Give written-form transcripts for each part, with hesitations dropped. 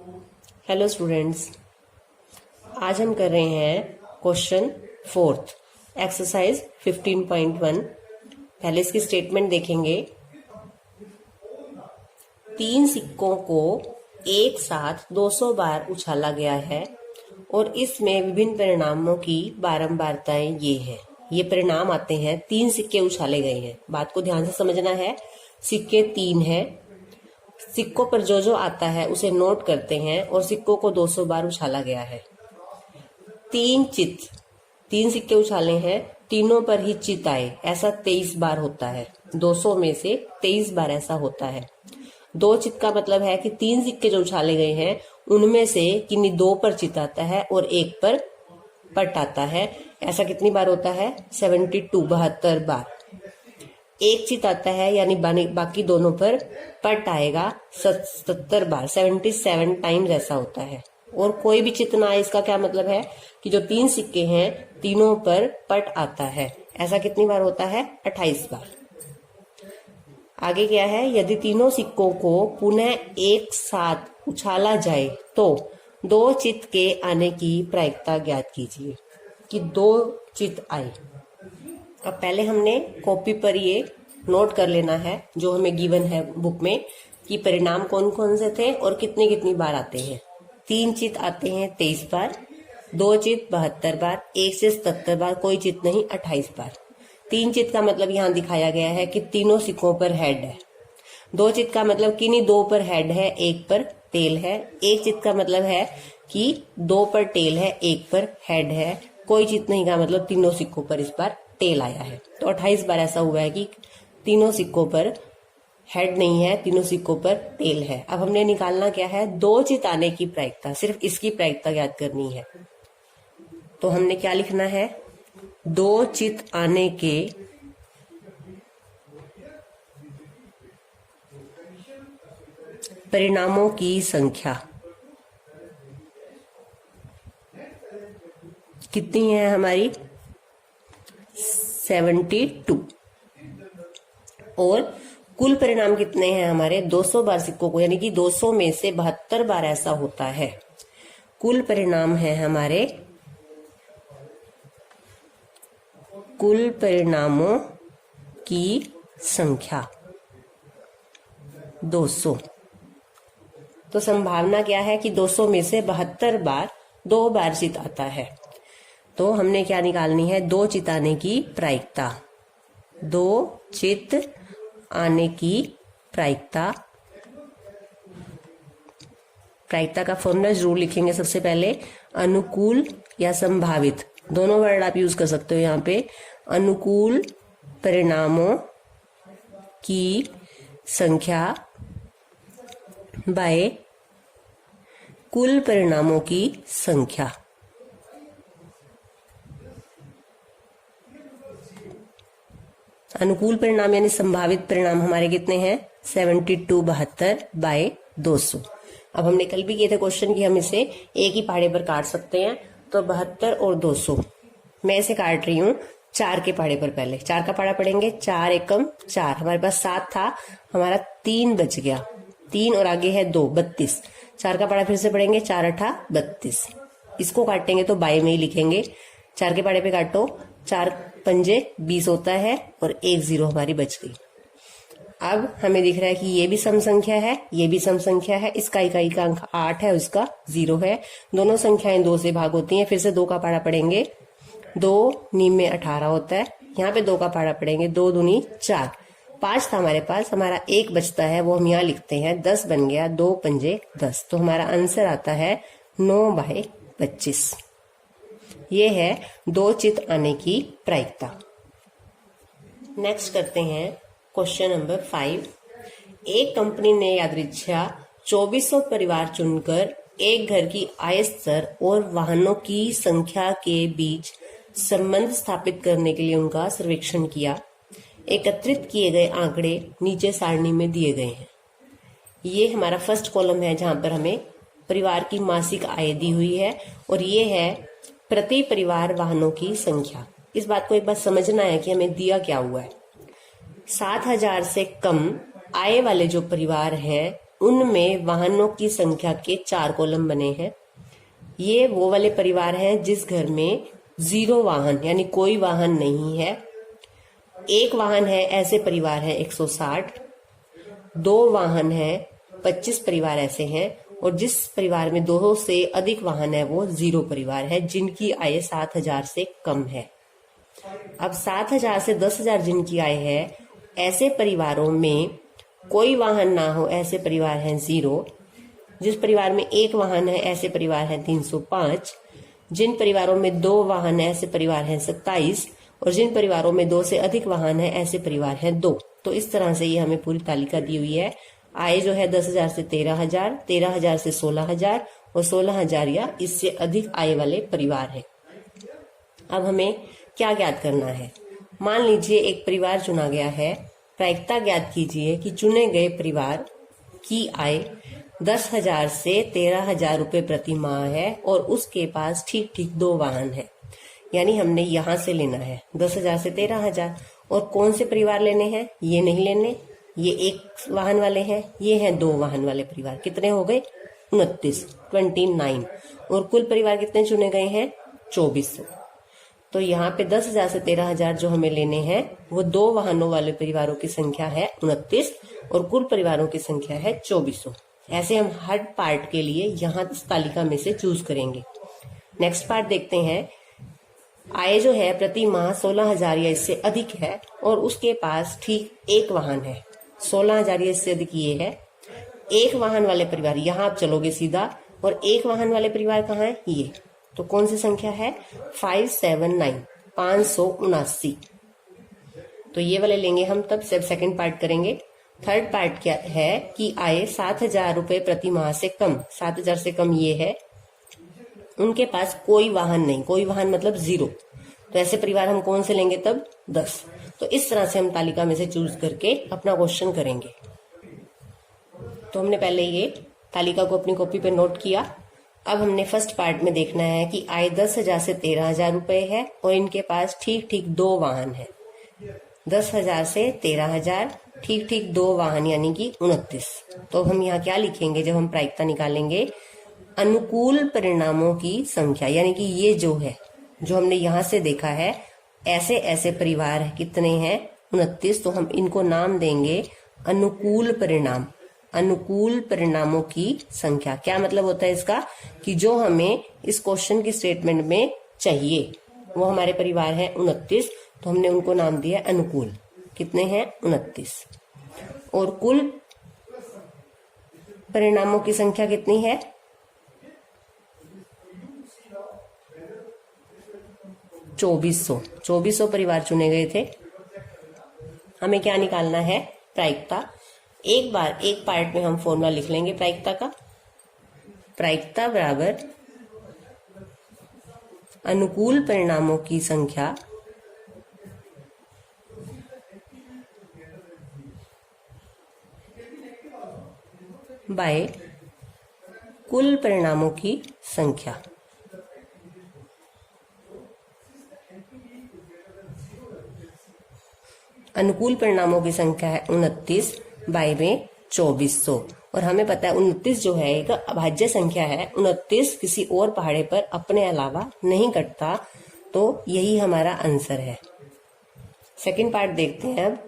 Hello students, आज हम कर रहे हैं क्वेश्चन 4 एक्सरसाइज 15.1। पहले इसकी स्टेटमेंट देखेंगे। 3 सिक्कों को एक साथ 200 बार उछाला गया है और इसमें विभिन्न परिणामों की बारंबारताएं ये है। ये परिणाम आते हैं, 3 सिक्के उछाले गए हैं। बात को ध्यान से समझना है। सिक्के 3 है, सिक्कों पर जो जो आता है उसे नोट करते हैं और सिक्कों को 200 बार उछाला गया है। 3 सिक्के उछाले हैं, तीनों पर ही चित आए, ऐसा 23 बार होता है। 200 में से 23 बार ऐसा होता है। 2 चित का मतलब है कि 3 सिक्के जो उछाले गए हैं उनमें से किन्हीं 2 पर चित आता है और 1 पर पट आता है। ऐसा कितनी बार होता है? 72 बार। 1 चित आता है यानी बाकी दोनों पर पट आएगा 77 बार, 77 टाइम्स ऐसा होता है। और कोई भी चित ना आए, इसका क्या मतलब है कि जो 3 सिक्के हैं तीनों पर पट आता है। ऐसा कितनी बार होता है? 28 बार। आगे क्या है? यदि तीनों सिक्कों को पुनः एक साथ उछाला जाए तो 2 चित के आने की प्रायिकता ज्ञात कीजिए कि 2 चित आए। अब पहले हमने कॉपी पर ये नोट कर लेना है जो हमें गिवन है बुक में कि परिणाम कौन कौन से थे और कितनी कितनी बार आते हैं। 3 चित आते हैं 23 बार, 2 चित 72 बार, 1 से 77 बार, कोई चित नहीं 28 बार। 3 चित का मतलब यहाँ दिखाया गया है कि तीनों सिक्कों पर हेड है। 2 चित का मतलब किन्हीं 2 पर हेड है, 1 पर टेल है। 1 चित का मतलब है कि 2 पर टेल है, 1 पर हेड है। कोई चित नहीं का मतलब तीनों सिक्कों पर इस बार टेल आया है। तो 28 बार ऐसा हुआ है कि तीनों सिक्कों पर हेड नहीं है, तीनों सिक्कों पर टेल है। अब हमने निकालना क्या है? 2 चित आने की प्रायिकता, सिर्फ इसकी प्रायिकता ज्ञात करनी है। तो हमने क्या लिखना है? 2 चित आने के परिणामों की संख्या कितनी है हमारी? 72। और कुल परिणाम कितने हैं हमारे? 200 बार सिक्कों को, यानी कि 200 में से 72 बार ऐसा होता है। कुल परिणाम है हमारे, कुल परिणामों की संख्या 200। तो संभावना क्या है कि 200 में से 72 बार 2 बार चित आता है। तो हमने क्या निकालनी है? 2 चित आने की प्रायिकता। 2 चित आने की प्रायिकता का फॉर्मूला जरूर लिखेंगे। सबसे पहले अनुकूल या संभावित, दोनों वर्ड आप यूज कर सकते हो यहाँ पे। अनुकूल परिणामों की संख्या बाय कुल परिणामों की संख्या। अनुकूल परिणाम यानी संभावित परिणाम हमारे कितने हैं? 72 बाय 200। अब हमने कल भी किए थे क्वेश्चन कि हम इसे एक ही पहाड़े पर काट सकते हैं। तो 72 और 200 मैं इसे काट रही हूँ 4 के पहाड़े पर। पहले 4 का पहाड़ा पढ़ेंगे। 4 एकम 4, हमारे पास 7 था, हमारा 3 बच गया। 3 और आगे है 2, 32। 4 का पहाड़ा फिर से पढ़ेंगे, 4 8 32। इसको काटेंगे तो बाय में ही लिखेंगे। 4 के पहाड़े पे काटो, 4 पंजे 20 होता है और 1 0 हमारी बच गई। अब हमें दिख रहा है कि ये भी सम संख्या है, ये भी सम संख्या है। इसका इकाई का अंक 8 है, उसका 0 है। दोनों संख्याएं 2 से भाग होती हैं। फिर से 2 का पहाड़ा पढ़ेंगे, 2 नीम में 18 होता है। यहाँ पे 2 का पहाड़ा पढ़ेंगे, 2 दूनी 4। 5 था हमारे पास, हमारा 1 बचता है, वो हम यहाँ लिखते हैं। 10 बन गया, 2 पंजे 10। तो हमारा आंसर आता है 9 बाय 25। ये है 2 चित आने की प्रायिकता। नेक्स्ट करते हैं क्वेश्चन नंबर 5। एक कंपनी ने यादृच्छा 2400 परिवार चुनकर एक घर की आय स्तर और वाहनों की संख्या के बीच संबंध स्थापित करने के लिए उनका सर्वेक्षण किया। एकत्रित किए गए आंकड़े नीचे सारणी में दिए गए हैं। ये हमारा फर्स्ट कॉलम है जहां पर हमें परिवार की मासिक आय दी हुई है और ये है प्रति परिवार वाहनों की संख्या। इस बात को एक बार समझना है कि हमें दिया क्या हुआ है। 7,000 से कम आय वाले जो परिवार हैं उनमें वाहनों की संख्या के 4 कॉलम बने हैं। ये वो वाले परिवार हैं जिस घर में 0 वाहन यानी कोई वाहन नहीं है। 1 वाहन है ऐसे परिवार है 160। 2 वाहन है 25 परिवार ऐसे हैं। और जिस परिवार में 2 से अधिक वाहन है वो 0 परिवार है जिनकी आय 7,000 से कम है। अब 7,000 से 10,000 जिनकी आय है ऐसे परिवारों में कोई वाहन ना हो ऐसे परिवार हैं 0। जिस परिवार में 1 वाहन है ऐसे परिवार हैं 305। जिन परिवारों में 2 वाहन है ऐसे परिवार हैं 27। और जिन परिवारों में 2 से अधिक वाहन है ऐसे परिवार हैं 2। तो इस तरह से ये हमें पूरी तालिका दी हुई है। आय जो है 10,000 से 13,000, 13,000 से 16,000 और 16,000 या इससे अधिक आय वाले परिवार है। अब हमें क्या ज्ञात करना है। मान लीजिए एक परिवार चुना गया है। प्रायिकता ज्ञात कीजिए कि चुने गए परिवार की आय 10,000 से 13,000 रुपए प्रति माह है और उसके पास ठीक ठीक 2 वाहन है। यानी हमने यहां से लेना है 10,000 से 13,000। और कौन से परिवार लेने हैं? ये नहीं लेने, ये 1 वाहन वाले हैं, ये हैं 2 वाहन वाले परिवार। कितने हो गए? 29। और कुल परिवार कितने चुने गए हैं? 2400। तो यहाँ पे 10,000 से 13,000 जो हमें लेने हैं वो 2 वाहनों वाले परिवारों की संख्या है 29 और कुल परिवारों की संख्या है 2400। ऐसे हम हर पार्ट के लिए यहाँ इस तालिका में से चूज करेंगे। नेक्स्ट पार्ट देखते हैं। आय जो है प्रति माह 16,000 या इससे अधिक है और उसके पास ठीक 1 वाहन है। 16,000 या इससे अधिक ये है। 1 वाहन वाले परिवार, यहाँ आप चलोगे सीधा, और 1 वाहन वाले परिवार कहाँ है? ये। तो कौन सी संख्या है? 579, 579। तो ये वाले लेंगे हम, तब सब सेकंड पार्ट करेंगे। थर्ड पार्ट क्या है कि आय 7,000 रुपए प्रति माह से कम, 7,000 से कम ये है। उनके पास कोई वाहन नहीं, कोई वाहन मतलब 0। तो ऐसे परिवार हम कौन से लेंगे तब? 10। तो इस तरह से हम तालिका में से चूज करके अपना क्वेश्चन करेंगे। तो हमने पहले ये तालिका को अपनी कॉपी पे नोट किया। अब हमने फर्स्ट पार्ट में देखना है कि आय 10,000 से 13,000 रुपए है और इनके पास ठीक ठीक 2 वाहन है। 10,000 से 13,000, ठीक ठीक 2 वाहन यानी कि 29। तो हम यहाँ क्या लिखेंगे जब हम प्रायिकता निकालेंगे? अनुकूल परिणामों की संख्या, यानी कि ये जो है, जो हमने यहाँ से देखा है, ऐसे ऐसे परिवार कितने हैं? 29। तो हम इनको नाम देंगे अनुकूल परिणाम। अनुकूल परिणामों की संख्या क्या मतलब होता है इसका? कि जो हमें इस क्वेश्चन की स्टेटमेंट में चाहिए वो हमारे परिवार है 29। तो हमने उनको नाम दिया अनुकूल। कितने हैं? 29। और कुल परिणामों की संख्या कितनी है? 2400। 2400 परिवार चुने गए थे। हमें क्या निकालना है? प्रायिकता। एक पार्ट में हम फॉर्मूला लिख लेंगे प्रायिकता का। प्रायिकता बराबर अनुकूल परिणामों की संख्या बाय कुल परिणामों की संख्या। अनुकूल परिणामों की संख्या है 29 बाय में 2400। और हमें पता है 29 जो है एक अभाज्य संख्या है। 29 किसी और पहाड़े पर अपने अलावा नहीं कटता। तो यही हमारा आंसर है। सेकंड पार्ट देखते हैं अब।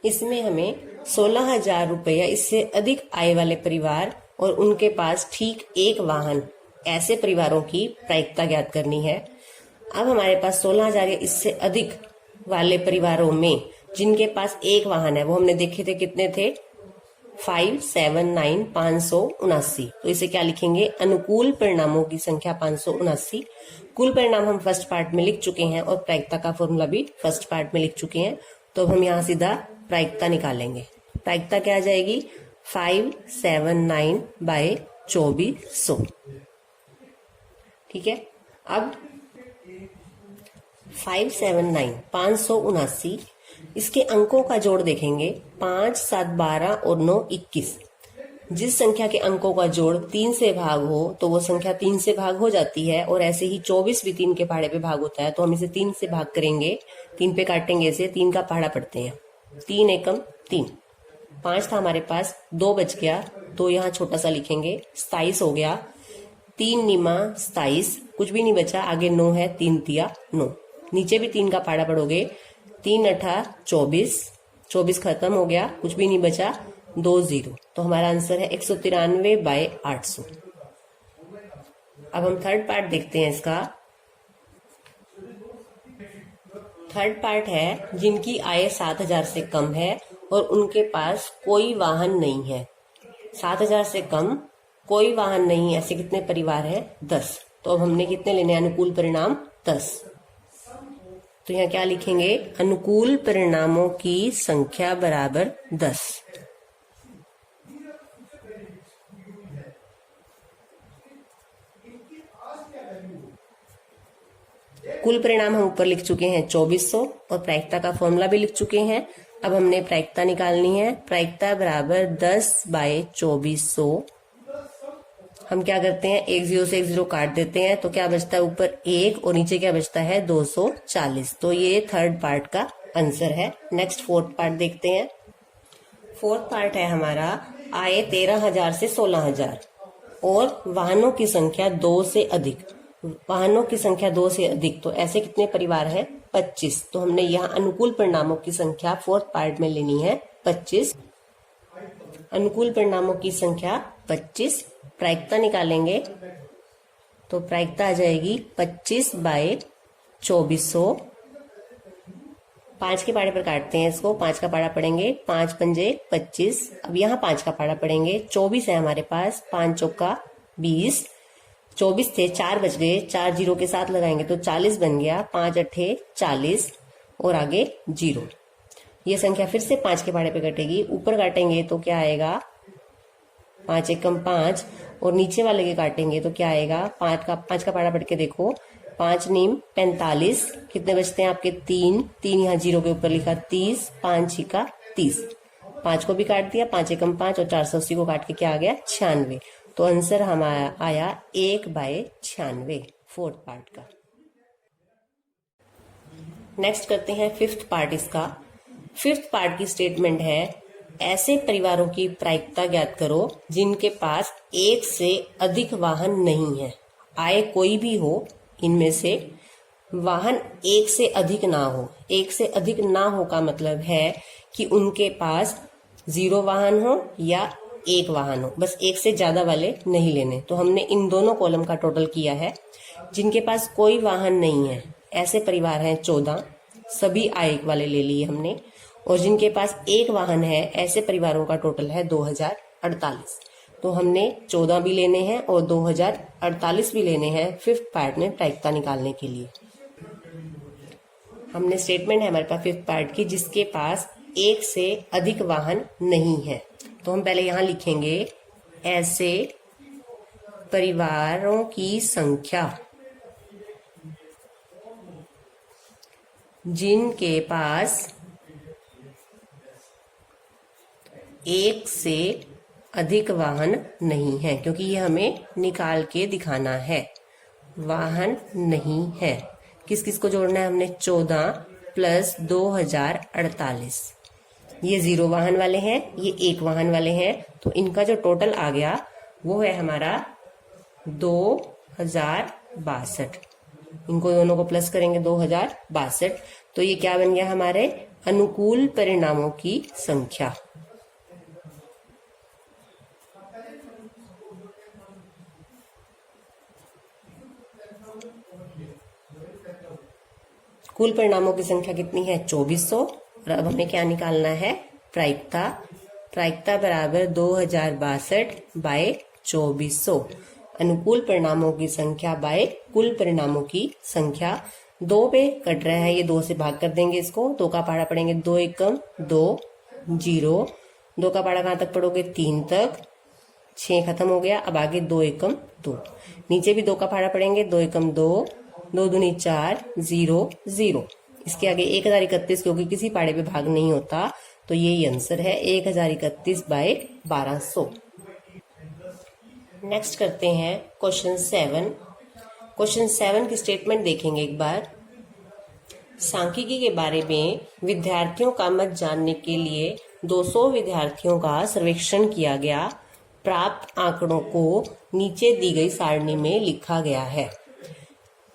इसमें हमें 16,000 रुपया इससे अधिक आय वाले परिवार और उनके पास ठीक 1 वाहन, ऐसे परिवारों की प्रायिकता ज्ञात करनी है। अब हमारे पास 16,000 या इससे अधिक वाले परिवारों में जिनके पास 1 वाहन है वो हमने देखे थे, कितने थे? 579, 579। तो इसे क्या लिखेंगे? अनुकूल परिणामों की संख्या 579। कुल परिणाम हम फर्स्ट पार्ट में लिख चुके हैं और प्रायिकता का फॉर्मूला भी फर्स्ट पार्ट में लिख चुके हैं। तो हम यहाँ सीधा प्रायिकता निकालेंगे। प्रायिकता क्या आ जाएगी? 579 बाय 2400। ठीक है। अब 579, 579, इसके अंकों का जोड़ देखेंगे। 5, 7, 12 और 9, 21। जिस संख्या के अंकों का जोड़ 3 से भाग हो तो वो संख्या 3 से भाग हो जाती है। और ऐसे ही 24 भी 3 के पहाड़े पे भाग होता है। तो हम इसे 3 से भाग करेंगे, 3 पे काटेंगे, इसे 3 का पहाड़ा पढ़ते हैं। 3 एकम 3। 5 था हमारे पास, 2 बच गया, तो यहाँ छोटा सा लिखेंगे, 27 हो गया। 3 निमा 27, कुछ भी नहीं बचा, आगे 9 है, 3 तिया 9, नीचे भी 3 का पाड़ा पढ़ोगे, 3 अठा 24, 24 खत्म हो गया, कुछ भी नहीं बचा, 2 0, तो हमारा आंसर है 193/800। अब हम थर्ड पार्ट देखते हैं इसका। थर्ड पार्ट है जिनकी आय 7,000 से कम है और उनके पास कोई वाहन नहीं है। 7,000 से कम, कोई वाहन नहीं, ऐसे कितने परिवार है? 10। तो अब हमने कितने लेने? अनुकूल परिणाम 10। तो यहाँ क्या लिखेंगे? अनुकूल परिणामों की संख्या बराबर 10। कुल परिणाम हम ऊपर लिख चुके हैं 2400 और प्रायिकता का फॉर्मूला भी लिख चुके हैं। अब हमने प्रायिकता निकालनी है। प्रायिकता बराबर 10/2400। हम क्या करते हैं? 1 0 से 1 0 काट देते हैं, तो क्या बचता है? ऊपर 1 और नीचे क्या बचता है? 240। तो ये थर्ड पार्ट का आंसर है। नेक्स्ट फोर्थ पार्ट देखते हैं। फोर्थ पार्ट है हमारा आय 13,000 से 16,000 और वाहनों की संख्या 2 से अधिक। वाहनों की संख्या 2 से अधिक, तो ऐसे कितने परिवार है? 25। तो हमने यहाँ अनुकूल परिणामों की संख्या फोर्थ पार्ट में लेनी है 25। अनुकूल परिणामों की संख्या 25। प्रायिकता निकालेंगे तो प्रायिकता आ जाएगी 25/2400। 5 के पाड़े पर काटते हैं इसको। 5 का पाड़ा पड़ेंगे, 5 पंजे 25। अब यहाँ 5 का पाड़ा पड़ेंगे, 24 है हमारे पास, 5 चौका 20। 24 थे, 4 बच गए, 4 0 के साथ लगाएंगे तो 40 बन गया। 5 अठे 40 और आगे 0। ये संख्या फिर से 5 के पाड़े पे कटेगी। ऊपर काटेंगे तो क्या आएगा? 5 एकम 5 और नीचे वाले के काटेंगे तो क्या आएगा? 5 का पाड़ा पढ़ के देखो। 5 नीम 45। कितने बचते हैं आपके? 3 यहाँ 0 के ऊपर लिखा 30। 5 छिका 30। 5 को भी काट दिया। 5 एकम 5 और 480 को काट के क्या आ गया? 96। तो आंसर हमारा आया 1/96 फोर्थ पार्ट का। नेक्स्ट करते हैं फिफ्थ पार्ट इसका। फिफ्थ पार्ट की स्टेटमेंट है, ऐसे परिवारों की प्रायिकता ज्ञात करो जिनके पास 1 से अधिक वाहन नहीं है। आय कोई भी हो, इनमें से वाहन 1 से अधिक ना हो। 1 से अधिक ना हो का मतलब है कि उनके पास 0 वाहन हो या 1 वाहन हो, बस 1 से ज्यादा वाले नहीं लेने। तो हमने इन दोनों कॉलम का टोटल किया है। जिनके पास कोई वाहन नहीं है, ऐसे परिवार हैं 14, सभी आय वाले ले लिए हमने। और जिनके पास 1 वाहन है, ऐसे परिवारों का टोटल है 2048। तो हमने 14 भी लेने हैं और 2048 भी लेने हैं फिफ्थ पार्ट में प्रायिकता निकालने के लिए। हमने स्टेटमेंट है हमारे पास फिफ्थ पार्ट की, जिसके पास 1 से अधिक वाहन नहीं है। तो हम पहले यहां लिखेंगे, ऐसे परिवारों की संख्या जिनके पास 1 से अधिक वाहन नहीं है, क्योंकि ये हमें निकाल के दिखाना है। वाहन नहीं है, किस किस को जोड़ना है? हमने 14 प्लस 2048। ये 0 वाहन वाले हैं, ये 1 वाहन वाले हैं, तो इनका जो टोटल आ गया वो है हमारा 2062। इनको दोनों को प्लस करेंगे 2062। तो ये क्या बन गया? हमारे अनुकूल परिणामों की संख्या। कुल परिणामों की संख्या कितनी है? 2400। और अब हमें क्या निकालना है? प्रायिकता। प्रायिकता बराबर 2062/2400। अनुकूल परिणामों की संख्या बाय कुल परिणामों की संख्या। 2 पे कट रहा है, ये 2 से भाग कर देंगे इसको। 2 का पाड़ा पड़ेंगे 2 एकम 2 0। 2 का पाड़ा कहाँ तक पढ़ोगे? 3 तक। 6 खत्म हो गया। अब आगे 2 एकम 2। नीचे भी 2 का पाड़ा पड़ेंगे 2 एकम 2, 2 दूनी 4, 0 0। इसके आगे 1031, क्योंकि किसी पाड़े पे भाग नहीं होता, तो यही आंसर है 1031/1200। नेक्स्ट करते हैं क्वेश्चन 7। क्वेश्चन 7 की स्टेटमेंट देखेंगे एक बार। सांख्यिकी के बारे में विद्यार्थियों का मत जानने के लिए 200 विद्यार्थियों का सर्वेक्षण किया गया। प्राप्त आंकड़ों को नीचे दी गई सारणी में लिखा गया है।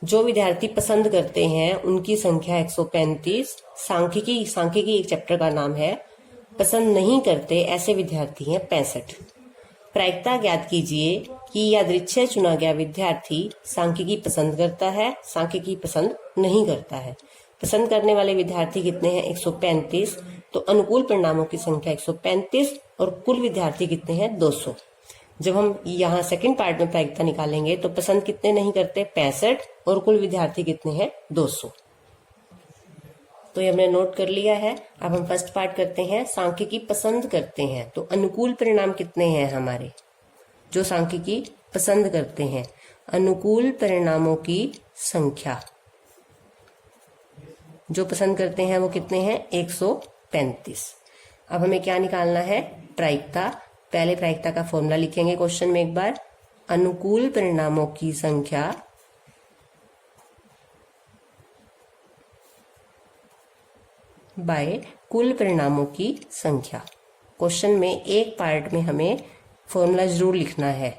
जो विद्यार्थी पसंद करते हैं उनकी संख्या 135। सांख्यिकी एक चैप्टर का नाम है। पसंद नहीं करते ऐसे विद्यार्थी हैं 65। प्रायिकता ज्ञात कीजिए कि यादृच्छिक चुना गया विद्यार्थी सांख्यिकी पसंद करता है, सांख्यिकी पसंद नहीं करता है। पसंद करने वाले विद्यार्थी कितने हैं? 135। तो अनुकूल परिणामों की संख्या 135 और कुल विद्यार्थी कितने हैं? 200। जब हम यहाँ सेकंड पार्ट में प्रायिकता निकालेंगे तो पसंद कितने नहीं करते? 65 और कुल विद्यार्थी कितने हैं? 200। तो ये हमने नोट कर लिया है। अब हम फर्स्ट पार्ट करते हैं। सांख्यिकी पसंद करते हैं तो अनुकूल परिणाम कितने हैं हमारे? जो सांख्यिकी पसंद करते हैं, अनुकूल परिणामों की संख्या जो पसंद करते हैं वो कितने हैं? 135। अब हमें क्या निकालना है? प्रायिकता। पहले प्रायिकता का फॉर्मूला लिखेंगे क्वेश्चन में एक बार। अनुकूल परिणामों की संख्या बाय कुल परिणामों की संख्या। क्वेश्चन में एक पार्ट में हमें फॉर्मूला जरूर लिखना है।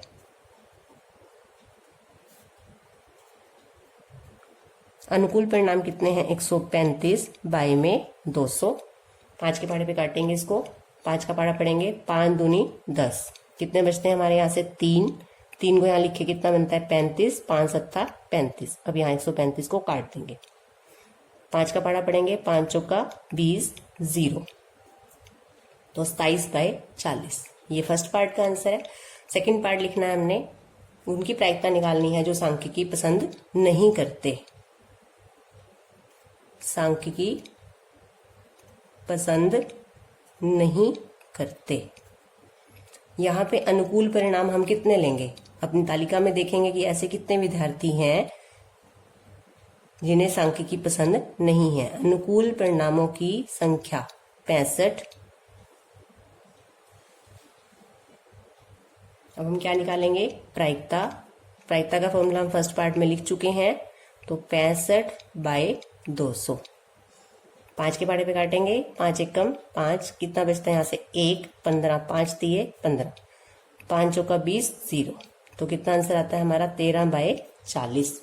अनुकूल परिणाम कितने हैं? 135 बाय में 200। 5 के पहाड़े पे काटेंगे इसको। 5 का पहाड़ा पड़ेंगे 5 दूनी 10। कितने बचते हैं हमारे यहाँ से? 3। 3 को यहाँ लिखे कितना बनता है? 35। 5 सत्ता 35। अब यहाँ 135 को काट देंगे। 5 का पहाड़ा पड़ेंगे 5 चौका 20 0। तो 27 बाय 40। ये फर्स्ट पार्ट का आंसर है। सेकंड पार्ट लिखना है हमने। उनकी प्रायिकता निकालनी है जो सांख्यिकी पसंद नहीं करते। सांख्यिकी पसंद नहीं करते। यहाँ पे अनुकूल परिणाम हम कितने लेंगे? अपनी तालिका में देखेंगे कि ऐसे कितने विद्यार्थी हैं जिन्हें सांख्यिकी पसंद नहीं है। अनुकूल परिणामों की संख्या 65। अब हम क्या निकालेंगे? प्रायिकता। प्रायिकता का फॉर्मूला हम फर्स्ट पार्ट में लिख चुके हैं। तो 65 बाय 200। 5 के पहाड़े पे काटेंगे। 5 एकम 5। कितना बचता है यहाँ से? 1। 15। 5 दिए 15। 5 चौका 20 0। तो कितना आंसर आता है हमारा? 13 बाय 40।